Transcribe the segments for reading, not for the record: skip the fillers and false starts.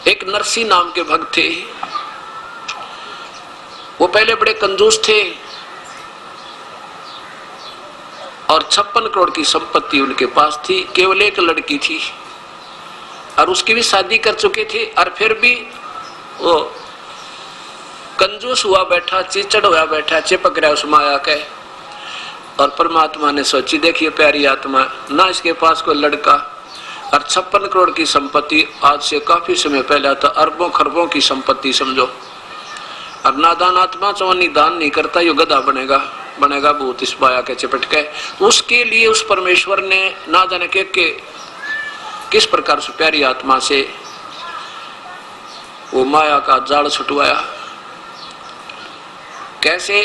एक नरसी नाम के भक्त थे। वो पहले बड़े कंजूस थे और 56 करोड़ की संपत्ति उनके पास थी। केवल एक लड़की थी और उसकी भी शादी कर चुके थे, और फिर भी वो कंजूस हुआ बैठा, चिचड़ हुआ बैठा, चिपक रहा उस माया के। और परमात्मा ने सोची, देखिए प्यारी आत्मा, ना इसके पास कोई लड़का और 56 करोड़ की संपत्ति, आज से काफी समय पहले था अरबों खरबों की संपत्ति समझो। और नादान आत्मा चवनी दान नहीं करता, यो गधा बनेगा भूत इस माया के चिपट के। उसके लिए उस परमेश्वर ने ना जाने के किस प्रकार से प्यारी आत्मा से वो माया का जाल छुटवाया। कैसे?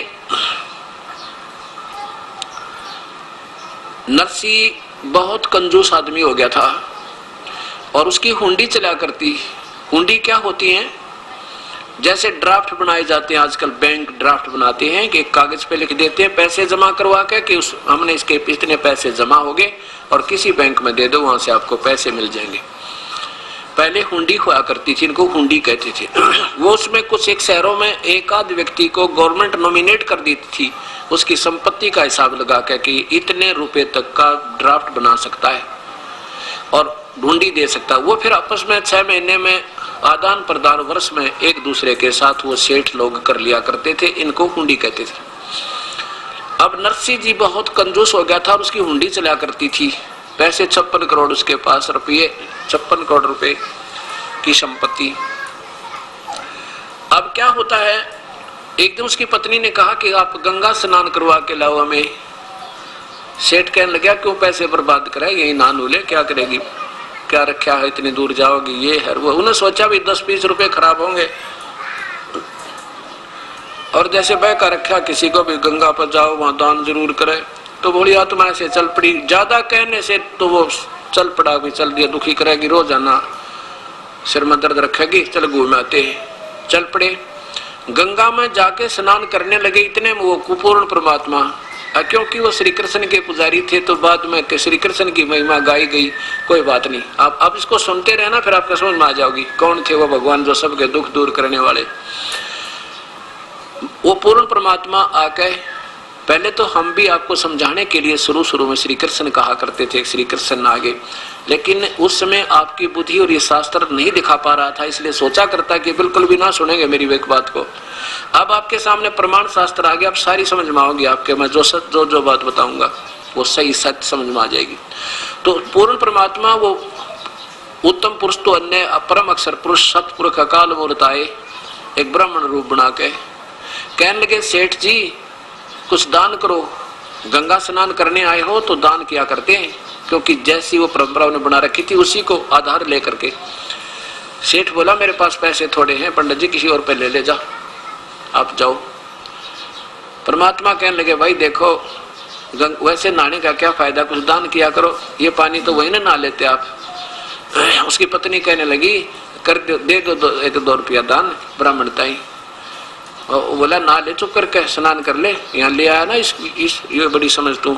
नरसी बहुत कंजूस आदमी हो गया था और उसकी हुंडी चला करती। हुंडी क्या होती है? जैसे ड्राफ्ट बनाए जाते हैं आजकल, बैंक ड्राफ्ट बनाते हैं कि एक कागज पे लिख देते हैं पैसे जमा करवा के कि हमने इसके इतने पैसे जमा हो गए और किसी बैंक में दे दो, वहां से आपको पैसे मिल जाएंगे। पहले हुंडी हुआ करती थी, इनको हुंडी कहते थे। वो उसमें कुछ एक शहरों में एक आध व्यक्ति को गवर्नमेंट नॉमिनेट कर देती थी, उसकी संपत्ति का हिसाब लगा के कि इतने रुपए तक का ड्राफ्ट बना सकता है और हुंडी दे सकता है। वो फिर आपस में 6 महीने में आदान प्रदान, वर्ष में एक दूसरे के साथ वो सेठ लोग कर लिया करते थे, इनको हुंडी कहते थे। अब नरसी जी बहुत कंजूस हो गया था और उसकी हुंडी चला करती थी। पैसे 56 करोड़ उसके पास, रुपये 56 करोड़ रुपए की संपत्ति। अब क्या होता है, एक दिन उसकी पत्नी ने कहा कि आप गंगा स्नान करवा के लाओ हमें। सेठ कहने लगा, क्यों पैसे बर्बाद कराए, यही नहा ले, क्या करेगी, क्या रखा है, इतनी दूर जाओगी, ये है वो। उन्हें सोचा भी 10-20 रुपए खराब होंगे, और जैसे बहका रखा किसी को भी गंगा पर जाओ वहां दान जरूर करे। तो बोली आत्मा ऐसे चल पड़ी, ज्यादा कहने से तो वो चल पड़ा, भी चल दिया, दुखी करेगी, रोजाना सिर में दर्द रखेगी, चल घूम आते। चल पड़े, गंगा में जाके स्नान करने लगे। इतने में वो कुपूर्ण परमात्मा, क्योंकि वो श्री कृष्ण के पुजारी थे तो बाद में श्री कृष्ण की महिमा गाई गई, कोई बात नहीं। आप अब इसको सुनते रहना, फिर आपको समझ में आ जाओगी कौन थे वो भगवान जो सबके दुख दूर करने वाले। वो पूर्ण परमात्मा आके, पहले तो हम भी आपको समझाने के लिए शुरू में श्री कृष्ण कहा करते थे, श्री कृष्ण आगे, लेकिन उस समय आपकी बुद्धि और ये शास्त्र नहीं दिखा पा रहा था, इसलिए सोचा करता कि बिल्कुल भी ना सुनेंगे मेरी एक बात को। अब आपके सामने प्रमाण शास्त्र आ गया, आप सारी समझ में आओगी आपके, मैं जो बात बताऊंगा वो सही सत्य समझ में आ जाएगी। तो पूर्ण परमात्मा वो उत्तम पुरुष तो अन्य परम अक्षर पुरुष सतपुरुष अकाल मूर्त आए, एक ब्राह्मण रूप बना के कहने लगे, सेठ जी कुछ दान करो, गंगा स्नान करने आए हो तो दान किया करते हैं, क्योंकि जैसी वो परंपरा उन्हें बना रखी थी उसी को आधार लेकर के। सेठ बोला, मेरे पास पैसे थोड़े हैं पंडित जी, किसी और पे ले जा, आप जाओ। परमात्मा कहने लगे, भाई देखो वैसे नहाने का क्या फायदा, कुछ दान किया करो, ये पानी तो वही ना नहा लेते आप। उसकी पत्नी कहने लगी, कर दे दो 1-2 रुपया दान ब्राह्मणताई। बोला, ना ले, चुप करके स्नान कर ले, यहाँ ले आया ना इस ये बड़ी समझ तू,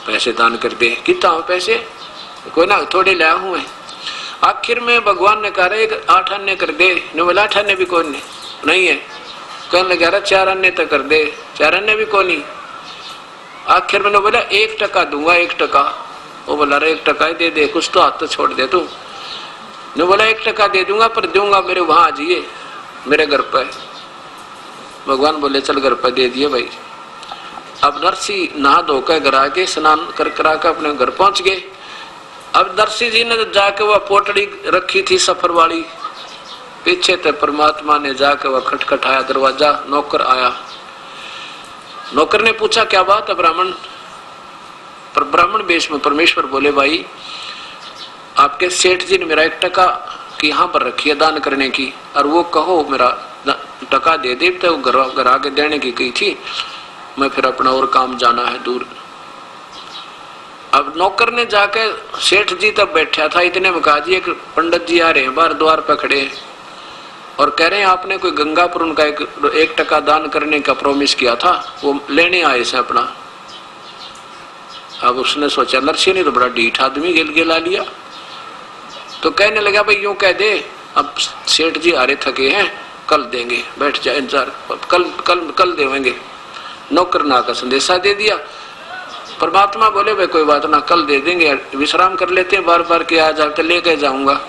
पैसे दान कर दे। कितना हो पैसे? कोई ना, थोड़े लाया हूं मैं। आखिर में भगवान ने कहा 8 अन्य कर दे। ने बोला 8 अन्य भी कौन नहीं है। कहने लगा 4 अन्य तक कर दे, 4 अन्य भी कौन नहीं। आखिर में बोला 1 टका दूंगा, 1 टका। वो बोला 1 टका ही दे, कुछ तो हाथ तो छोड़ दे तू। ने बोला 1 टका दे दूंगा, पर दूंगा मेरे वहां आ जाइए, मेरे घर पर। भगवान बोले चल घर पर, दे दिए भाई। अब नरसी नहा धोकर घर आके स्नान कर कर अपने घर पहुंच गए। अब नरसी जी ने जाके वह पोटड़ी रखी थी सफर वाली, पीछे से परमात्मा ने जाके वह खटखटाया दरवाजा, नौकर आया। नौकर ने पूछा क्या बात है ब्राह्मण? पर ब्राह्मण वेश में परमेश्वर बोले, भाई आपके सेठ जी ने मेरा 1 टका की यहाँ पर रखी है दान करने की, और वो कहो मेरा टका दे दे, तो घर आके देने की कही थी, मैं फिर अपना और काम जाना है दूर। अब नौकर ने जाके, सेठ जी तब बैठा था, इतने में कहा जी एक पंडित जी आ रहे हैं बाहर द्वार पर खड़े और कह रहे हैं आपने कोई गंगापुर उनका 1 टका दान करने का प्रॉमिस किया था, वो लेने आए से अपना। अब उसने सोचा नरसी ने तो बड़ा ढीठ आदमी गिला लिया, तो कहने लगा भाई यूं कह दे अब सेठ जी आ रहे थके हैं, कल देंगे, बैठ जाए इंतजार, कल कल कल देंगे। नौकर ना का संदेशा दे दिया। परमात्मा बोले भाई कोई बात ना, कल दे देंगे, विश्राम कर लेते हैं, बार बार के आ जाते लेके जाऊंगा।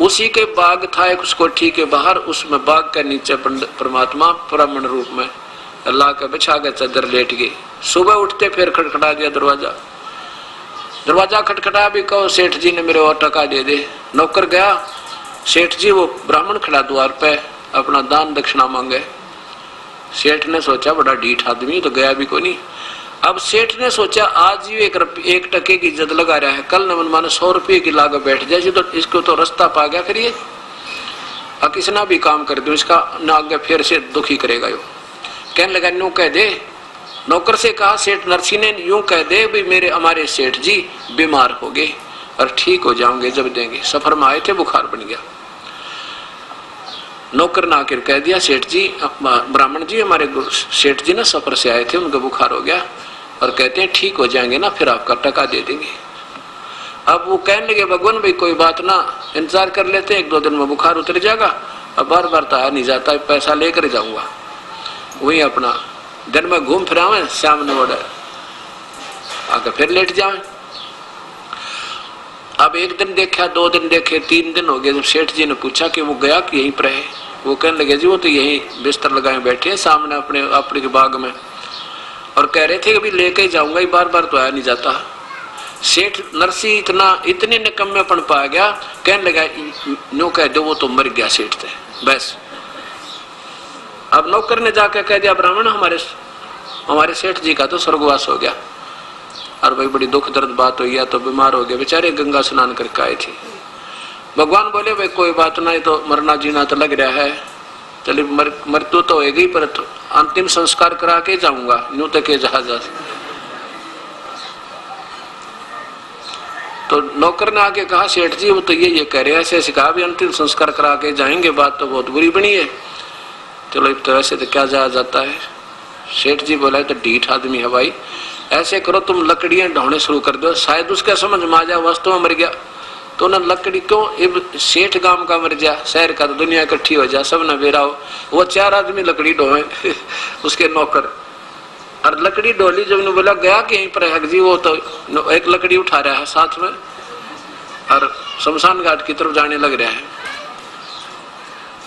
उसी के बाग था एक उस कोठी के बाहर, उसमें बाग के नीचे परमात्मा ब्राह्मण रूप में अल्लाह का बिछा के चादर लेट गए। सुबह उठते फिर खटखटा दिया दरवाजा। दरवाजा खटखटा भी कहो सेठ जी ने मेरे और टका दे दे। नौकर गया, सेठ जी वो ब्राह्मण खड़ा द्वार पे अपना दान दक्षिणा मांगे। सेठ ने सोचा बड़ा डीठ आदमी तो गया भी कोई नहीं। अब सेठ ने सोचा आज ही एक टके की इज्जत लगा रहा है, कल न मनमाने 100 रुपये की लागत बैठ जाए तो इसको तो रास्ता पा गया करिए, और किसना भी काम कर दो इसका न आगे फिर से दुखी करेगा। यो कहने लगा यूं कह दे, नौकर से कहा सेठ नरसी ने, यूं कह दे भी मेरे हमारे सेठ जी बीमार हो गए और ठीक हो जाओगे जब देंगे, सफर में आए थे बुखार बन गया। नौकर ने आकर कह दिया सेठ जी, ब्राह्मण जी हमारे सेठ जी ना सफर से आए थे, उनका बुखार हो गया और कहते हैं ठीक हो जाएंगे ना फिर आपका टका दे देंगे। अब वो कहने लगे भगवान भाई कोई बात ना, इंतजार कर लेते हैं, 1-2 दिन में बुखार उतर जाएगा, अब बार बार तो आ नहीं जाता, पैसा लेकर जाऊंगा, वही अपना दिन में घूम फिरावे, शाम ने बड़ा आकर फिर लेट जाए। अब 1 दिन देखा, 2 दिन देखे, 3 दिन हो गए। जब सेठ जी ने पूछा कि वो गया कि यहीं पर है, वो कहने लगे जी वो तो यहीं बिस्तर लगाए बैठे हैं सामने अपने के बाग में, और कह रहे थे कि अभी लेके जाऊंगा, बार बार तो आया नहीं जाता। सेठ नरसी इतने निकम्मेपन पा गया, कहने लगा नो कह दो वो तो मर गया सेठ थे बस। अब नौकर ने जाकर कह दिया ब्राह्मण हमारे सेठ जी का तो स्वर्गवास हो गया, और भाई बड़ी दुख दर्द बात हुई है, तो बीमार हो गए बेचारे, गंगा स्नान करके आए थे। भगवान बोले भाई कोई बात नहीं, तो मरना जीना तो लग रहा है, चलिए मृत्यु तो होगी पर अंतिम संस्कार करा के जाऊंगा, यूं तक के जहाज। तो नौकर ने आके कहा सेठ जी वो तो ये कह रहे हैं, ऐसे कहा भी अंतिम संस्कार करा के जाएंगे, बात तो बहुत बुरी बनी है। चलो तो ऐसे तो क्या जाया जाता है। सेठ जी बोला तो ढीठ आदमी है भाई, ऐसे करो तुम लकड़ियां ढोने शुरू कर दो, शायद उसका समझ में आ जाए वास्तव में मर गया तो ना लकड़ी क्यों, सेठ गांव का मर गया, शहर का तो दुनिया इकट्ठी हो जाए, सब न बेरा हो। वो 4 आदमी लकड़ी ढोए उसके नौकर, और लकड़ी ढोली जब ने बोला गया कि यहीं पर है जी, वो तो एक लकड़ी उठा रहा है साथ में और शमशान घाट की तरफ जाने लग रहा है।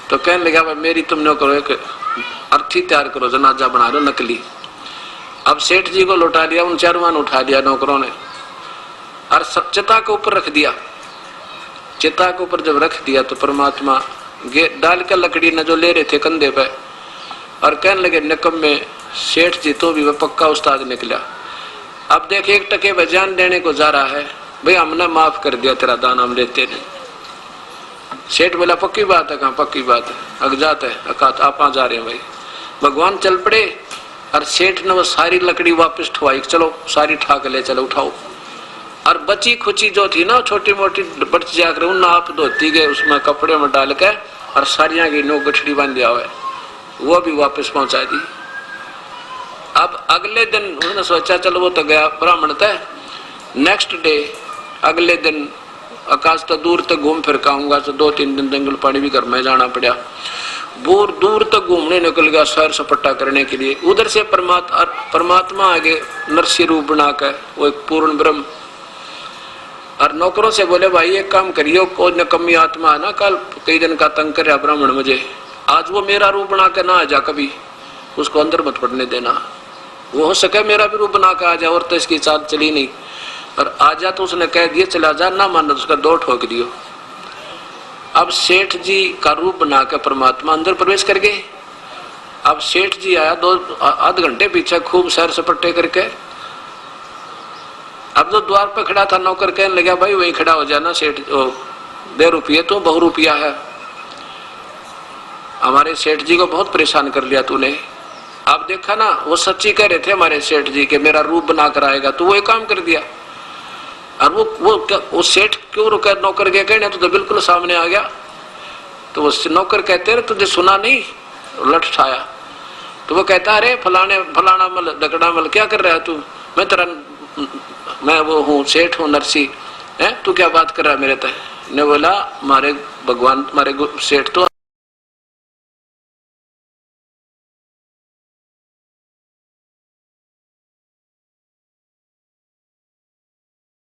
तो कहने लगा भाई मेरी तुमने करो एक अर्थी तैयार करो, जनाजा बना दो नकली। अब सेठ जी को लौटा दिया, उन 4 उठा दिया नौकरों ने और चिता के ऊपर रख दिया। चिता के ऊपर जब रख दिया तो परमात्मा डाल कर लकड़ी न जो ले रहे थे कंधे पे, और कहने लगे निकम्मे सेठ जी तो भी वह पक्का उस्ताद निकला। अब देख 1 टके बजान देने को जा रहा है, भाई हमने माफ कर दिया तेरा दान, हम लेते नहीं। सेठ बोला पक्की बात है, कहाँ पक्की बात है, अगजात है, आप जा रहे हैं भाई। भगवान चल पड़े और सेठ ने वो सारी लकड़ी वापस ठुआई, चलो सारी ठाक ले चलो उठाओ। और बची खुची जो थी ना छोटी मोटी बच जाकर उन आप धोती गए उसमें कपड़े में डाल के और सारियां की नो गठड़ी बांध दिया हुआ है, वो भी वापस पहुंचा दी। अब अगले दिन उन्होंने सोचा चलो वो तो गया ब्राह्मण था, नेक्स्ट डे अगले दिन आकाश तो दूर तक घूम फिर के आऊंगा, तो 2-3 दिन जंगल पानी भी घर में जाना पड़ा। दूर तक घूमने निकल गया सैर सपट्टा करने के लिए। उधर से परमात्मा आगे नरसी रूप बना कर वो एक पूर्ण ब्रह्म, और नौकरों से बोले भाई एक काम करियो, कोई नकम्मी आत्मा है ना कल कई दिन का तंग कर ब्राह्मण मुझे, आज वो मेरा रूप बना के ना आ जा, कभी उसको अंदर मत पड़ने देना, वो हो सके मेरा भी रूप बना के आ जाए। और तो इसकी चाल चली नहीं, और आ जा तो उसने कह दिया चला जा, ना माना तो उसका 2 ठोक दियो। अब सेठ जी का रूप बनाकर परमात्मा अंदर प्रवेश कर गए। अब सेठ जी आया 2-8 घंटे पीछे खूब सैर सपट्टे करके। अब जो द्वार पे खड़ा था नौकर कहने लगा भाई वहीं खड़ा हो जाना, सेठ 2 रुपये तो बहु रुपया है, हमारे सेठ जी को बहुत परेशान कर लिया तूने। अब देखा ना वो सच्ची कह रहे थे हमारे सेठ जी के मेरा रूप बना कर आएगा, तो वो एक काम कर दिया। और वो सेठ क्यों रुका, नौकर के कहने तो बिल्कुल सामने आ गया। तो वो नौकर कहते हैं तुझे सुना नहीं, लठ उठाया। तो वो कहता अरे फलाना मल डकड़ा मल क्या कर रहा है तू, मैं वो हूँ सेठ हूँ नरसी है, तू क्या बात कर रहा है मेरे तय, ने बोला मारे भगवान मारे सेठ तो